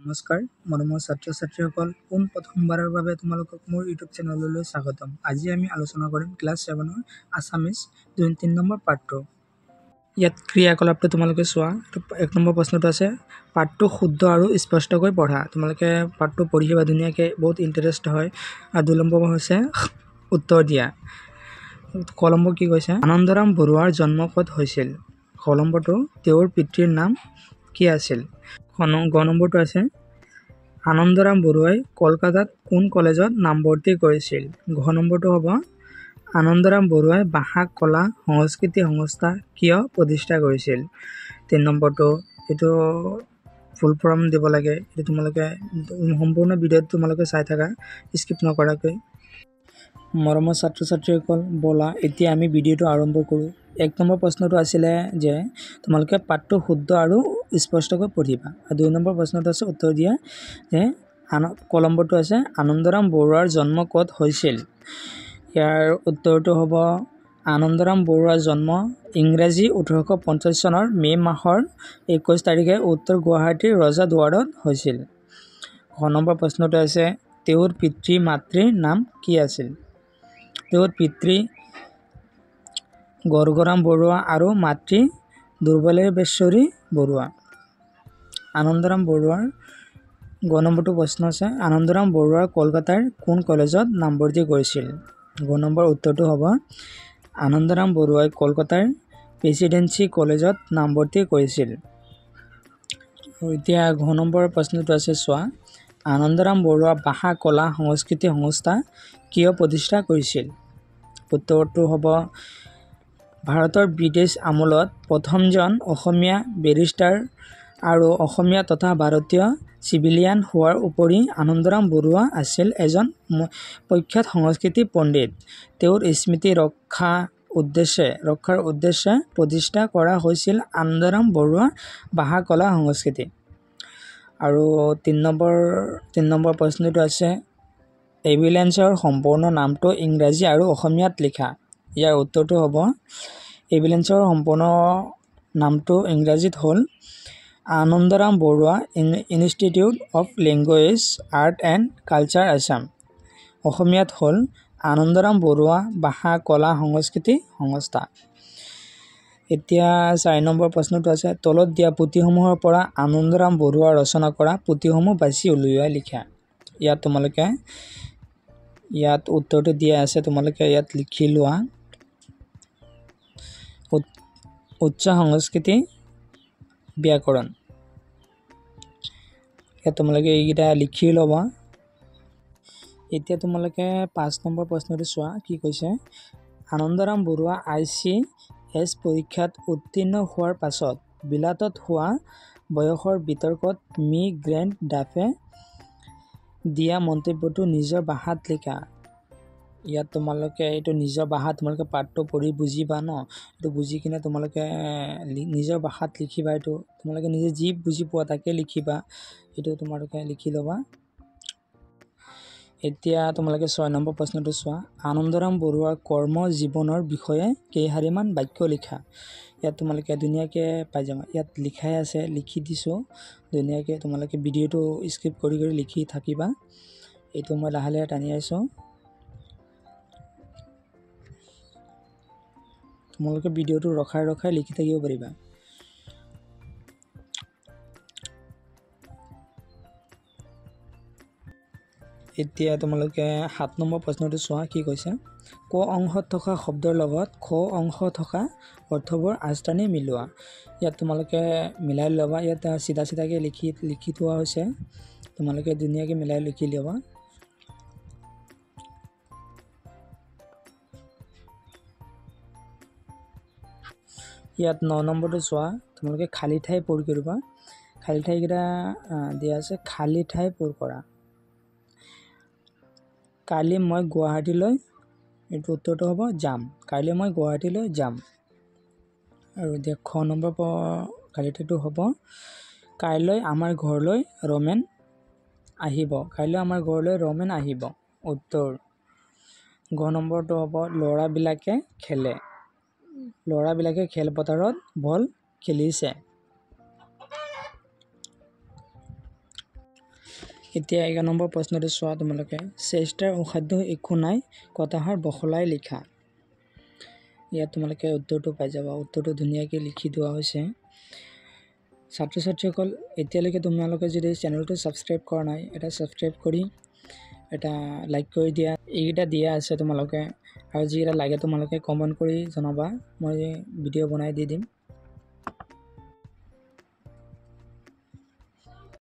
নমস্কাৰ মৰমৰ ছাত্ৰ ছাত্ৰীসকল প্ৰথমবাৰৰ বাবে তোমালোকক মোৰ ইউটিউব চেনেললৈ স্বাগতম। আজি আমি আলোচনা কৰিম ক্লাছ 7ৰ আছামিজ 3 নম্বৰ পাঠটো। ইয়াত ক্ৰিয়াকলাপটো তোমালোকে চোৱা। 1 নম্বৰ প্ৰশ্নটো আছে পাঠটো শুদ্ধ আৰু স্পষ্টকৈ পঢ়া। তোমালোকে পাঠটো পঢ়িবা ধুনীয়াকৈ, বহুত ইণ্টাৰেষ্ট হয়। আৰু 2 নম্বৰ হৈছে উত্তৰ দিয়া। ক নম্বৰ কি কৈছে? আনন্দৰাম বৰুৱাৰ জন্ম ক'ত হৈছিল? খ নম্বৰটো তেওঁৰ পিতৃৰ নাম কি আছিল? গ নম্বৰটো আছে আনন্দৰাম বৰুৱাই কলকাতাত কোন কলেজত নামভৰ্তি কৰিছিল? ঘ নম্বৰটো হ'ব আনন্দৰাম বৰুৱাই ভাষা কলা সংস্কৃতি সংস্থা কিয় প্ৰতিষ্ঠা কৰিছিল? 3 নম্বৰটো এইটো ফুল ফৰ্ম দিব লাগে। এইটো তোমালোকে সম্পূৰ্ণ ভিডিঅ'টো তোমালোকে চাই থাকা, স্কিপ নকৰাকৈ। মৰমৰ ছাত্ৰ ছাত্ৰীসকল ব'লা এতিয়া আমি ভিডিঅ'টো আৰম্ভ কৰোঁ। 1 নম্বৰ প্ৰশ্নটো আছিলে যে তোমালোকে পাঠটো শুদ্ধ আৰু স্পষ্টকৈ পঢ়িবা। আৰু 2 নম্বৰ প্ৰশ্নটো আছে উত্তৰ দিয়া যে ক নম্বৰটো আছে আনন্দৰাম বৰুৱাৰ জন্ম ক'ত হৈছিল? ইয়াৰ উত্তৰটো হ'ব আনন্দৰাম বৰুৱাৰ জন্ম ইংৰাজী 1850 চনৰ মে' মাহৰ 21 তাৰিখে উত্তৰ গুৱাহাটীৰ ৰজা দুৱাৰত হৈছিল। ঘ নম্বৰ প্ৰশ্নটো আছে তেওঁৰ পিতৃ মাতৃৰ নাম কি আছিল? তেওঁৰ পিতৃ গৰ্গৰাম বৰুৱা আৰু মাতৃ দুৰ্বলেশ্বৰী বৰুৱা। আনন্দৰাম বৰুৱাৰ গ নম্বৰটো প্ৰশ্ন আছে আনন্দৰাম বৰুৱাৰ কলকাতাৰ কোন কলেজত নামভৰ্তি কৰিছিল? ঘ নম্বৰ উত্তৰটো হ'ব আনন্দৰাম বৰুৱাই কলকাতাৰ প্ৰেচিডেন্সি কলেজত নামভৰ্তি কৰিছিল। এতিয়া ঘ নম্বৰ প্ৰশ্নটো আছে চোৱা আনন্দৰাম বৰুৱা ভাষা কলা সংস্কৃতি সংস্থা কিয় প্ৰতিষ্ঠা কৰিছিল? উত্তৰটো হ'ব ভাৰতৰ ব্ৰিটিছ আমোলত প্ৰথমজন অসমীয়া বেৰিষ্টাৰ আৰু অসমীয়া তথা ভাৰতীয় চিভিলিয়ান হোৱাৰ উপৰি আনন্দৰাম বৰুৱা আছিল এজন প্ৰখ্যাত সংস্কৃতি পণ্ডিত। তেওঁৰ স্মৃতি ৰক্ষাৰ উদ্দেশ্যে প্ৰতিষ্ঠা কৰা হৈছিল আনন্দৰাম বৰুৱা ভাষা কলা সংস্কৃতি। আৰু 3 নম্বৰ প্ৰশ্নটো আছে এভিলেন্সৰ সম্পূৰ্ণ নামটো ইংৰাজী আৰু অসমীয়াত লিখা। ইয়াৰ উত্তৰটো হ'ব এভিলেন্সৰ সম্পূৰ্ণ নামটো ইংৰাজীত হ'ল Anandaram Barua institute of language art and culture Assam. অসমীয়াত হ'ল আনন্দৰাম বৰুৱা ভাষা কলা সংস্কৃতি সংস্থা। এতিয়া 4 নম্বৰ প্ৰশ্নটো আছে তলত দিয়া পুথিসমূহৰ পৰা আনন্দৰাম বৰুৱা ৰচনা কৰা পুথিসমূহ বাছি উলিয়াই লিখা। ইয়াত তোমালোকে উত্তৰটো দিয়া আছে, তোমালোকে ইয়াত লিখি লোৱা। উচ্চ সংস্কৃতি ব্যাকৰণ। ইয়াত তোমালোকে এইকেইটা লিখি ল'বা। এতিয়া তোমালোকে 5 নম্বৰ প্ৰশ্নটো চোৱা কি কৈছে আনন্দৰাম বৰুৱা ICS পৰীক্ষাত উত্তীৰ্ণ হোৱাৰ পাছত বিলাতত হোৱা বয়সৰ বিতৰ্কত মি গ্ৰেণ্ড ডাফে দিয়া মন্তব্যটো নিজৰ ভাষাত লিখা। ইয়াত তোমালোকে এইটো নিজৰ ভাষাত তোমালোকে পাঠটো পঢ়ি বুজিবা ন, এইটো বুজি কিনে তোমালোকে নিজৰ ভাষাত লিখিবা। এইটো তোমালোকে নিজে যি বুজি পোৱা তাকে লিখিবা, এইটো তোমালোকে লিখি ল'বা। এতিয়া তোমালোকে 6 নম্বৰ প্ৰশ্নটো চোৱা আনন্দৰাম বৰুৱাৰ কৰ্ম জীৱনৰ বিষয়ে কেইশাৰীমান বাক্য লিখা। ইয়াত তোমালোকে ধুনীয়াকৈ পাই যাবা, ইয়াত লিখাই আছে, লিখি দিছোঁ ধুনীয়াকৈ। তোমালোকে ভিডিঅ'টো স্কিপ কৰি লিখি থাকিবা। এইটো মই লাহে লাহে টানি আছোঁ, তোমালোকে ভিডিঅ'টো ৰখাই লিখি থাকিব পাৰিবা। এতিয়া তোমালোকে 7 নম্বৰ প্ৰশ্নটো চোৱা কি কৈছে ক অংশত থকা শব্দৰ লগত খ অংশত থকা অৰ্থবোৰ আঁচটানি মিলোৱা। ইয়াত তোমালোকে মিলাই ল'বা। ইয়াত চিধাকৈ লিখি থোৱা হৈছে, তোমালোকে ধুনীয়াকৈ মিলাই লিখি ল'বা। ইয়াত 9 নম্বৰটো চোৱা তোমালোকে খালী ঠাই পূৰ কৰিবা। খালী ঠাইকেইটা দিয়া আছে, খালী ঠাই পূৰ কৰা। কালি মই গুৱাহাটীলৈ, এইটো উত্তৰটো হ'ব যাম। কাইলৈ মই গুৱাহাটীলৈ যাম। আৰু এতিয়া খ নম্বৰ খালী ঠাইটো হ'ব কাইলৈ আমাৰ ঘৰলৈ ৰমেন আহিব। কাইলৈ আমাৰ ঘৰলৈ ৰমেন আহিব উত্তৰ। ঘ নম্বৰটো হ'ব ল'ৰাবিলাকে খেলে। ল'ৰাবিলাকে খেলপথাৰত বল খেলিছে। এতিয়া 11 নম্বৰ প্ৰশ্নটো চোৱা তোমালোকে চেষ্টাৰ অসাধ্য একো নাই কথাষাৰ বহলাই লিখা ইয়াত তোমালোকে উত্তৰটো পাই যাবা উত্তৰটো ধুনীয়াকৈ লিখি দিয়া হৈছে ছাত্ৰ ছাত্ৰীসকল এতিয়ালৈকে তোমালোকে যদি চেনেলটো সাবস্ক্ৰাইব কৰা নাই এটা সাবস্ক্ৰাইব কৰি এটা লাইক কৰি দিয়া এইটা দিয়া আছে তোমালোকে আৰু যিটা লাগে তোমালোকে কমেন্ট কৰি জনাবা মই ভিডিও বনাই দি দিম